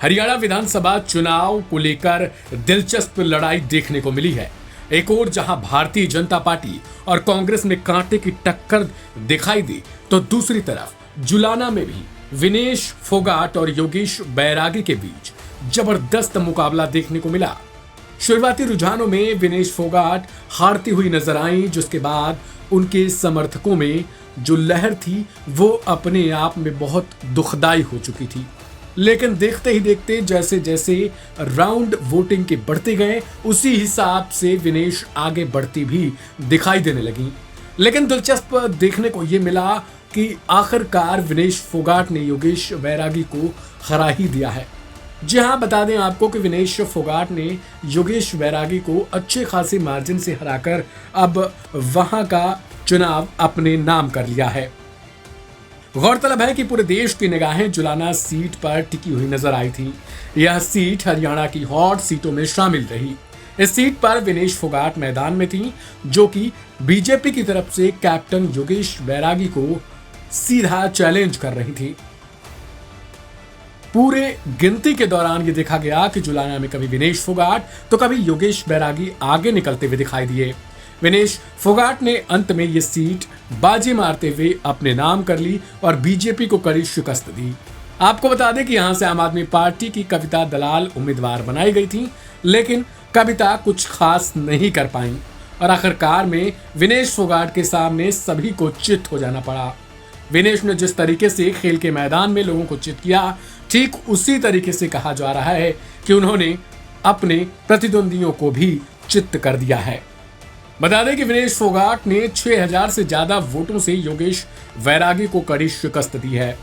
हरियाणा विधानसभा चुनाव को लेकर दिलचस्प लड़ाई देखने को मिली है। एक ओर जहां भारतीय जनता पार्टी और कांग्रेस में कांटे की टक्कर दिखाई दी, तो दूसरी तरफ जुलाना में भी विनेश फोगाट और योगेश बैरागी के बीच जबरदस्त मुकाबला देखने को मिला। शुरुआती रुझानों में विनेश फोगाट हारती हुई नजर आई, जिसके बाद उनके समर्थकों में जो लहर थी वो अपने आप में बहुत दुखदाई हो चुकी थी। लेकिन देखते ही देखते जैसे जैसे राउंड वोटिंग के बढ़ते गए, उसी हिसाब से विनेश आगे बढ़ती भी दिखाई देने लगी। लेकिन दिलचस्प देखने को यह मिला कि आखिरकार विनेश फोगाट ने योगेश बैरागी को हरा ही दिया है। जी हाँ, बता दें आपको कि विनेश फोगाट ने योगेश बैरागी को अच्छे खासे मार्जिन से हराकर अब वहां का चुनाव अपने नाम कर लिया है। गौरतलब है कि पूरे देश की निगाहें जुलाना सीट पर टिकी हुई नजर आई थी। यह सीट हरियाणा की हॉट सीटों में शामिल रही। इस सीट पर विनेश फोगाट मैदान में थी, जो कि बीजेपी की तरफ से कैप्टन योगेश बैरागी को सीधा चैलेंज कर रही थी। पूरे गिनती के दौरान ये देखा गया कि जुलाना में कभी विनेश फोगाट तो कभी योगेश बैरागी आगे निकलते हुए दिखाई दिए। विनेश फोगाट ने अंत में ये सीट बाजी मारते हुए अपने नाम कर ली और बीजेपी को कड़ी शिकस्त दी। आपको बता दें कि यहां से आम आदमी पार्टी की कविता दलाल उम्मीदवार बनाई गई थी, लेकिन कविता कुछ खास नहीं कर पाई और आखिरकार में विनेश फोगाट के सामने सभी को चित हो जाना पड़ा। विनेश ने जिस तरीके से खेल के मैदान में लोगों को चित किया, ठीक उसी तरीके से कहा जा रहा है कि उन्होंने अपने प्रतिद्वंदियों को भी चित्त कर दिया है। बता दें कि विनेश फोगाट ने 6000 से ज्यादा वोटों से योगेश बैरागी को कड़ी शिकस्त दी है।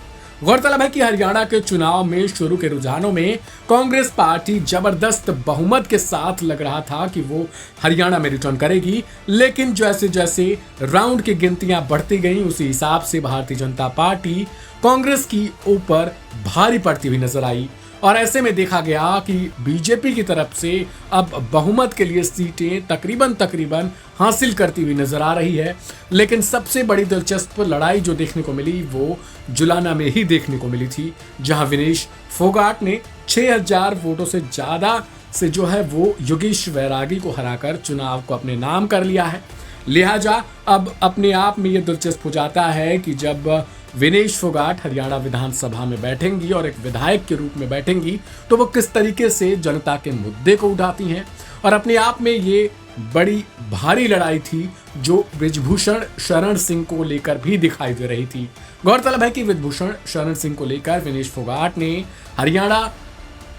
गौरतलब है कि हरियाणा के चुनाव में शुरू के रुझानों में कांग्रेस पार्टी जबरदस्त बहुमत के साथ लग रहा था कि वो हरियाणा में रिटर्न करेगी, लेकिन जैसे जैसे राउंड की गिनतियां बढ़ती गईं, उसी हिसाब से भारतीय जनता पार्टी कांग्रेस की ऊपर भारी पड़ती हुई नजर आई और ऐसे में देखा गया कि बीजेपी की तरफ से अब बहुमत के लिए सीटें तकरीबन हासिल करती हुई नजर आ रही है। लेकिन सबसे बड़ी दिलचस्प लड़ाई जो देखने को मिली वो जुलाना में ही देखने को मिली थी, जहां विनेश फोगाट ने 6000 वोटों से ज्यादा से जो है वो योगेश बैरागी को हराकर चुनाव को अपने नाम कर लिया है। लिहाजा अब अपने आप में यह दिलचस्प हो जाता है कि जब विनेश फोगाट हरियाणा विधानसभा में बैठेंगी और एक विधायक के रूप में बैठेंगी, तो वो किस तरीके से जनता के मुद्दे को उठाती हैं। और अपने आप में ये बड़ी भारी लड़ाई थी जो बृजभूषण शरण सिंह को लेकर भी दिखाई दे रही थी। गौरतलब है कि बृजभूषण शरण सिंह को लेकर विनेश फोगाट ने हरियाणा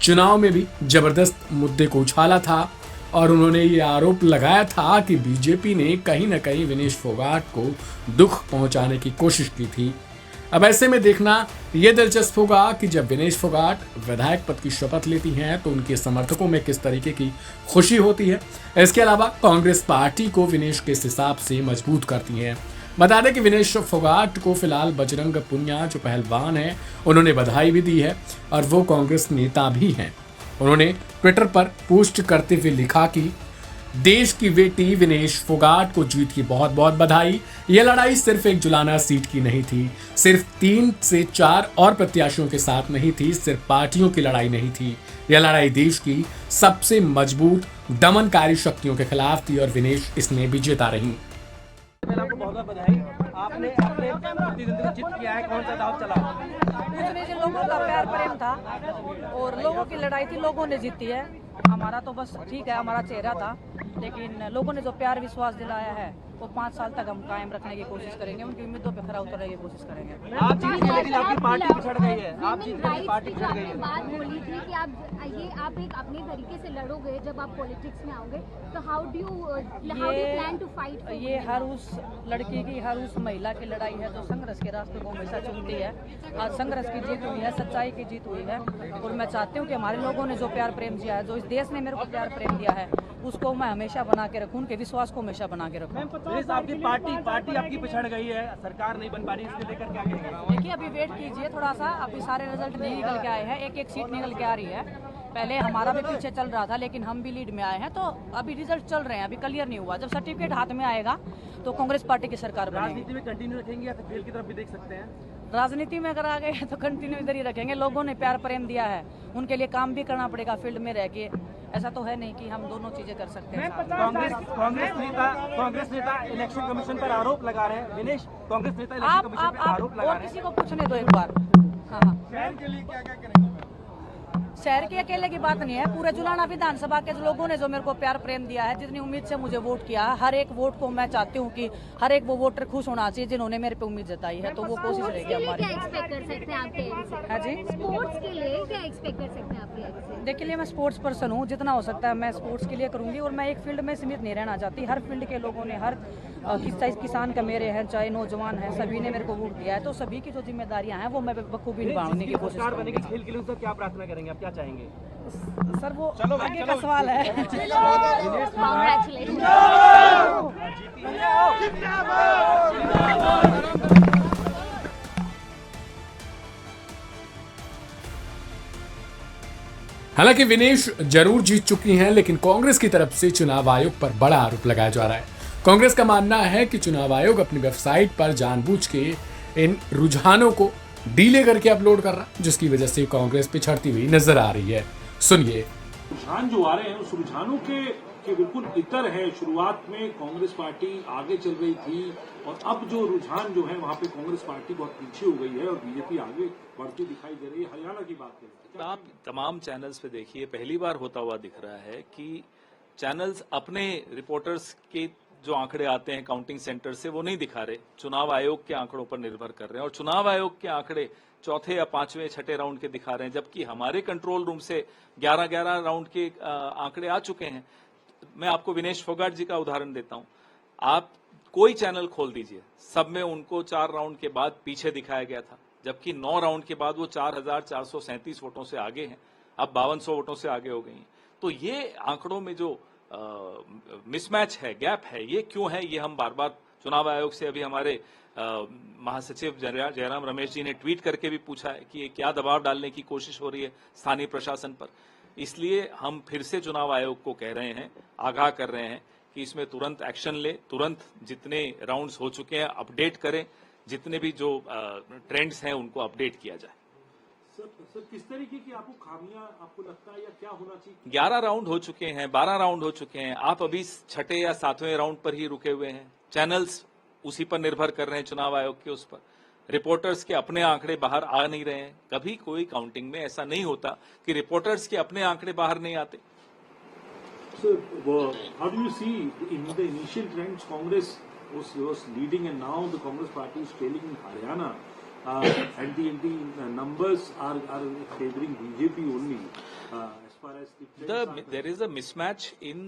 चुनाव में भी जबरदस्त मुद्दे को उछाला था और उन्होंने ये आरोप लगाया था कि बीजेपी ने कहीं ना कहीं विनेश फोगाट को दुख पहुंचाने की कोशिश की थी। अब ऐसे में देखना यह दिलचस्प होगा कि जब विनेश फोगाट विधायक पद की शपथ लेती हैं तो उनके समर्थकों में किस तरीके की खुशी होती है। इसके अलावा कांग्रेस पार्टी को विनेश के हिसाब से मजबूत करती है। बता दें कि विनेश फोगाट को फिलहाल बजरंग पुनिया जो पहलवान है, उन्होंने बधाई भी दी है और वो कांग्रेस नेता भी हैं। उन्होंने ट्विटर पर पोस्ट करते हुए लिखा कि देश की बेटी विनेश फोगाट को जीत की बहुत बहुत बधाई। यह लड़ाई सिर्फ एक जुलाना सीट की नहीं थी, सिर्फ 3 से 4 और प्रत्याशियों के साथ नहीं थी, सिर्फ पार्टियों की लड़ाई नहीं थी। यह लड़ाई देश की सबसे मजबूत दमनकारी शक्तियों के खिलाफ थी और विनेश इसमें विजेता रही। आपको बहुत बधाई। आपने अपने प्रतिद्वंदी को जीत किया है, कौन सा दाव चला? जो लोगों का प्यार प्रेम था और लोगों की लड़ाई थी, लोगों ने जीती है। हमारा तो बस ठीक है, हमारा चेहरा था, लेकिन लोगों ने जो प्यार विश्वास दिलाया है वो 5 साल तक हम कायम रखने की कोशिश करेंगे, उनकी उम्मीदों पे खरा उतरने की कोशिश करेंगे। आप जीत गए लेकिन आपकी पार्टी पिछड़ गई है। आप जीत गए, पार्टी पिछड़ गई है। बात बोली थी कि आप एक अपने तरीके से लड़ोगे जब आप पॉलिटिक्स में आओगे, तो how do you plan to fight? ये हर उस लड़की की, हर उस महिला की लड़ाई है जो संघर्ष के रास्ते को हमेशा चुनती है। आज संघर्ष की जीत हुई है, सच्चाई की जीत हुई है और मैं चाहती हूँ कि हमारे लोगों ने जो प्यार प्रेम दिया है, जो इस देश ने मेरे को प्यार प्रेम दिया है, उसको मैं हमेशा बना के रखूँ, उनके विश्वास को हमेशा बना के रखूँ। आपकी पार्टी आपकी पिछड़ गई है, सरकार नहीं बन पा रही, इसको लेकर क्या कहेंगे? देखिए, अभी वेट कीजिए थोड़ा सा, अभी सारे रिजल्ट नहीं निकल के आए हैं, एक सीट निकल के आ रही है। पहले हमारा भी पीछे चल रहा था, लेकिन हम भी लीड में आए हैं, तो अभी रिजल्ट चल रहे हैं, अभी क्लियर नहीं हुआ। जब सर्टिफिकेट हाथ में आएगा तो कांग्रेस पार्टी की सरकार बनेगी। राजनीति में कंटिन्यू रखेंगे या फिर खेल की तरफ भी देख सकते हैं? राजनीति में अगर आ गए तो कंटिन्यू इधर ही रखेंगे। लोगों ने प्यार प्रेम दिया है, उनके लिए काम भी करना पड़ेगा फील्ड में रह के। ऐसा तो है नहीं कि हम दोनों चीजें कर सकते हैं साथ में। कांग्रेस नेता इलेक्शन कमीशन पर आरोप लगा रहे हैं। विनेश, कांग्रेस नेता इलेक्शन कमीशन पर आरोप लगा और रहे हैं। किसी को पूछने दो एक बार। हाँ, शहर के लिए क्या क्या करेंगे? शहर के अकेले की बात नहीं है, पूरे जुलाना विधानसभा के लोगों ने जो मेरे को प्यार प्रेम दिया है, जितनी उम्मीद से मुझे वोट किया है, हर एक वोट को मैं चाहती हूँ कि हर एक वो वोटर खुश होना चाहिए जिन्होंने मेरे पे उम्मीद जताई है। तो वो कोशिश रहेगी हमारी। क्या एक्सपेक्ट कर सकते हैं आपके एंड से? हाँ जी, स्पोर्ट्स के लिए क्या एक्सपेक्ट कर सकते हैं आपके एंड से? देखिए मैं स्पोर्ट्स पर्सन हूँ, जितना हो सकता है मैं स्पोर्ट्स के लिए करूँगी। और मैं एक फील्ड में सीमित नहीं रहना चाहती। हर फील्ड के लोगों ने, हर किसान का मेरे हैं, चाहे नौजवान हैं, सभी ने मेरे को वोट दिया है। तो सभी की जो जिम्मेदारियां हैं वो मैं बखूबी निभाने की कोशिश सरकार बनेगी करूँगी। खेल के लिए उसका क्या प्रार्थना करेंगे, आप क्या चाहेंगे? सर वो आगे का सवाल है। Congratulations. हालांकि विनेश जरूर जीत चुकी हैं, लेकिन कांग्रेस की तरफ से चुनाव आयोग पर बड़ा आरोप लगाया जा रहा है। कांग्रेस का मानना है कि चुनाव आयोग अपनी वेबसाइट पर जानबूझ के इन रुझानों को डीले करके अपलोड कर रहा है, जिसकी वजह से कांग्रेस पिछड़ती हुई नजर आ रही है। सुनिए। रुझान जो आ रहे हैं उस रुझानों के बिल्कुल इतर है। शुरुआत में कांग्रेस पार्टी आगे चल रही थी और अब जो रुझान जो है वहां पे कांग्रेस पार्टी बहुत पीछे हो गई है और बीजेपी आगे बढ़ती दिखाई दे रही है। हरियाणा की बात करें, आप तमाम चैनल्स पे देखिए, पहली बार होता हुआ दिख रहा है कि चैनल्स अपने रिपोर्टर्स के जो आंकड़े आते हैं काउंटिंग सेंटर से वो नहीं दिखा रहे, चुनाव आयोग के आंकड़ों पर निर्भर कर रहे हैं। और चुनाव आयोग के आंकड़े चौथे या पांचवें छठे राउंड के दिखा रहे हैं, जबकि हमारे कंट्रोल रूम से 11-11 राउंड के आंकड़े आ चुके हैं। मैं आपको विनेश फोगाट जी का उदाहरण देता हूं। आप कोई चैनल खोल दीजिए, सब में उनको 4 राउंड के बाद पीछे दिखाया गया था, जबकि 9 राउंड के बाद वो 4,437 वोटों से आगे हैं, अब 5200 वोटों से आगे हो गई हैं। तो ये आंकड़ों में जो मिसमैच है, गैप है, ये क्यों है, ये हम बार बार चुनाव आयोग से, अभी हमारे महासचिव जयराम रमेश जी ने ट्वीट करके भी पूछा है कि ये क्या दबाव डालने की कोशिश हो रही है स्थानीय प्रशासन पर। इसलिए हम फिर से चुनाव आयोग को कह रहे हैं, आगाह कर रहे हैं कि इसमें तुरंत एक्शन ले, तुरंत जितने राउंड्स हो चुके हैं अपडेट करें, जितने भी जो ट्रेंड्स हैं उनको अपडेट किया जाए। सर किस तरीके की आपको खामियां आपको लगता है या क्या होना चाहिए? 11 राउंड हो चुके हैं, 12 राउंड हो चुके हैं, आप अभी छठे या सातवें राउंड पर ही रुके हुए हैं। चैनल्स उसी पर निर्भर कर रहे हैं, चुनाव आयोग के उस पर। रिपोर्टर्स के अपने आंकड़े बाहर आ नहीं रहे हैं। कभी कोई काउंटिंग में ऐसा नहीं होता कि रिपोर्टर्स के अपने आंकड़े बाहर नहीं आते। Sir, how do you see in the initial trends Congress was leading and now the Congress party is trailing in Haryana and the numbers are favoring BJP only as far as the trends There is a mismatch in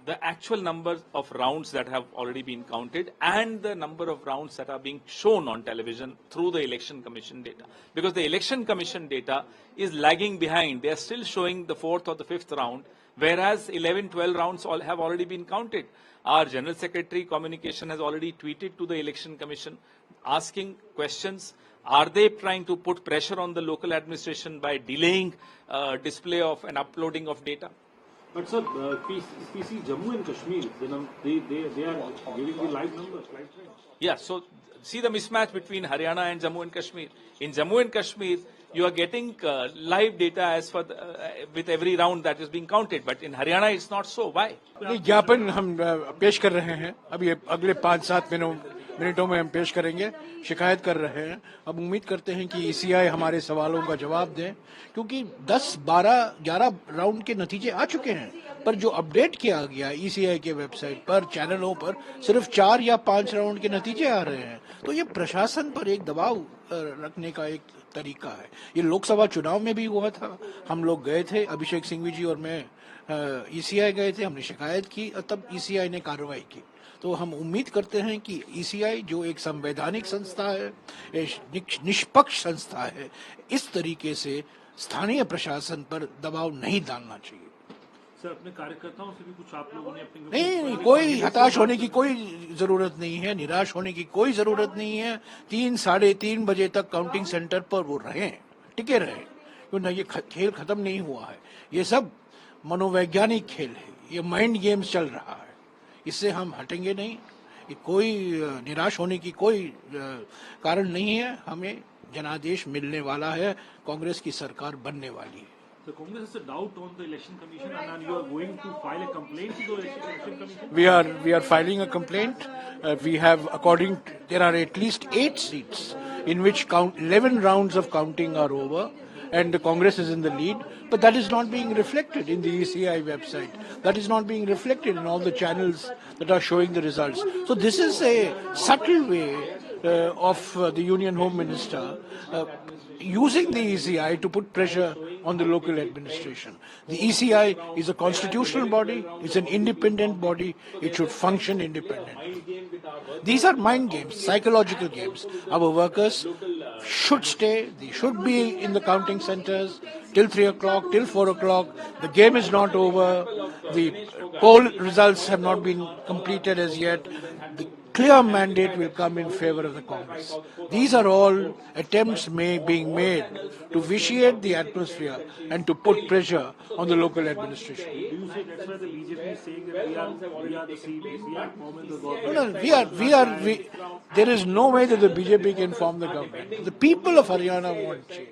the actual number of rounds that have already been counted and the number of rounds that are being shown on television through the Election Commission data. Because the Election Commission data is lagging behind. They are still showing the 4th or the 5th round, whereas 11-12 rounds all have already been counted. Our General Secretary Communication has already tweeted to the Election Commission asking questions. Are they trying to put pressure on the local administration by delaying display of and uploading of data? But sir, if we see Jammu and Kashmir, they are giving the live numbers, live trends. Yeah, so see the mismatch between Haryana and Jammu and Kashmir. In Jammu and Kashmir, you are getting live data as for with every round that is being counted, but in Haryana it's not so. Why? ये ज्ञापन हम पेश कर रहे हैं, अभी अगले 5-7 मिनटों में हम पेश करेंगे, शिकायत कर रहे हैं। अब उम्मीद करते हैं कि ईसीआई हमारे सवालों का जवाब दें, क्योंकि 10, 12, 11 राउंड के नतीजे आ चुके हैं, पर जो अपडेट किया गया ईसीआई के वेबसाइट पर, चैनलों पर सिर्फ 4 या 5 राउंड के नतीजे आ रहे हैं। तो ये प्रशासन पर एक दबाव रखने का एक तरीका है। ये लोकसभा चुनाव में भी हुआ था, हम लोग गए थे, अभिषेक सिंघवी जी और मैं ईसीआई गए थे, हमने शिकायत की और तब ईसीआई ने कार्रवाई की। तो हम उम्मीद करते हैं कि ईसीआई जो एक संवैधानिक संस्था है, निष्पक्ष संस्था है, इस तरीके से स्थानीय प्रशासन पर दबाव नहीं डालना चाहिए। सर, अपने कार्यकर्ताओं से भी कुछ आप लोगों ने अपने नहीं, कोई हताश होने की कोई जरूरत नहीं है, निराश होने की कोई जरूरत नहीं है। 3-3:30 बजे तक काउंटिंग सेंटर पर वो रहें, टिके रहें, क्योंकि ये खेल खत्म नहीं हुआ है। ये सब मनोवैज्ञानिक खेल है, ये माइंड गेम्स चल रहा है, इससे हम हटेंगे नहीं। कि कोई निराश होने की कोई कारण नहीं है। हमें जनादेश मिलने वाला है, कांग्रेस की सरकार बनने वाली है। The Congress has a doubt on the election commission, and then you are going to file a complaint to the election commission. We are filing a complaint. We have, there are at least 8 seats in which 11 rounds of counting are over, and the Congress is in the lead. But that is not being reflected in the ECI website. That is not being reflected in all the channels that are showing the results. So this is a subtle way of the Union Home Minister using the ECI to put pressure on the local administration. The ECI is a constitutional body, it's an independent body, it should function independently. These are mind games, psychological games. Our workers should stay, they should be in the counting centers till 3 o'clock, till 4 o'clock. The game is not over, the poll results have not been completed as yet. The clear mandate will come in favor of the Congress. These are all attempts being made to vitiate the atmosphere and to put pressure on the local administration. Do you say that's why the BJP is saying that we are the CBC, we are forming the government? No, there is no way that the BJP can form the government. The people of Haryana want change.